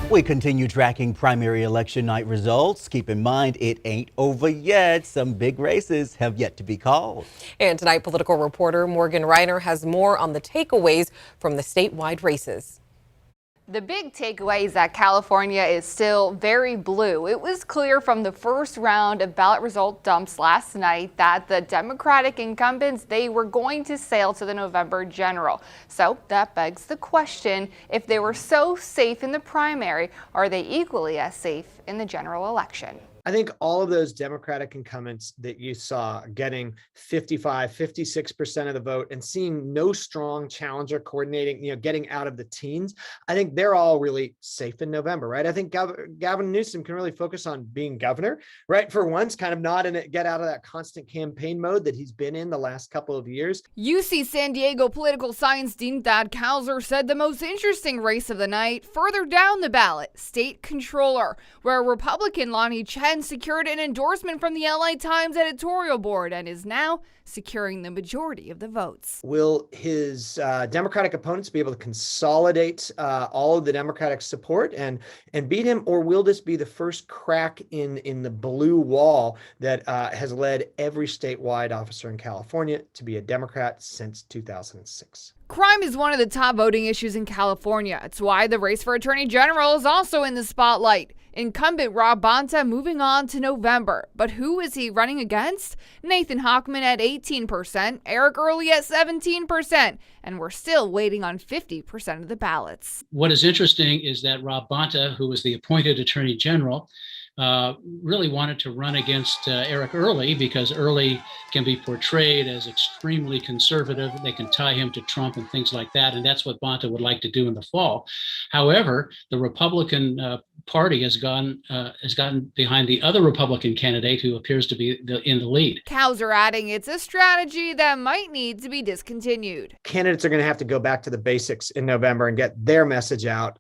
We continue tracking primary election night results. Keep in mind, it ain't over yet. Some big races have yet to be called. And tonight, political reporter Morgan Reiner has more on the takeaways from the statewide races. The big takeaway is that California is still very blue. It was clear from the first round of ballot result dumps last night that the Democratic incumbents, they were going to sail to the November general. So that begs the question, if they were so safe in the primary, are they equally as safe in the general election? I think all of those Democratic incumbents that you saw getting 55, 56% of the vote and seeing no strong challenger coordinating, getting out of the teens, I think they're all really safe in November, right? I think Gavin Newsom can really focus on being governor, right? For once, kind of not in it, get out of that constant campaign mode that he's been in the last couple of years. UC San Diego political science dean Thad Kauser said the most interesting race of the night further down the ballot, state controller, where Republican Lonnie Chen secured an endorsement from the LA Times editorial board and is now securing the majority of the votes. Will his Democratic opponents be able to consolidate all of the Democratic support and beat him, or will this be the first crack in the blue wall that has led every statewide officer in California to be a Democrat since 2006? Crime is one of the top voting issues in California. It's why the race for Attorney General is also in the spotlight. Incumbent Rob Bonta moving on to November. But who is he running against? Nathan Hochman at 18%, Eric Early at 17%, and we're still waiting on 50% of the ballots. What is interesting is that Rob Bonta, who was the appointed Attorney General, really wanted to run against Eric Early because Early can be portrayed as extremely conservative. They can tie him to Trump and things like that, and that's what Bonta would like to do in the fall. However, the Republican Party has gotten behind the other Republican candidate who appears to be in the lead. Kauser adding it's a strategy that might need to be discontinued. Candidates are going to have to go back to the basics in November and get their message out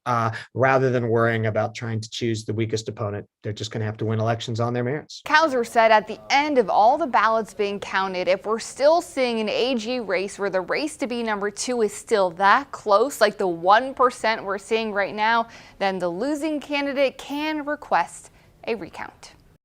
rather than worrying about trying to choose the weakest opponent. They're just going to have to win elections on their merits. Kauser said at the end of all the ballots being counted, if we're still seeing an AG race where the race to be number 2 is still that close, like the 1% we're seeing right now, then the losing candidate can request a recount.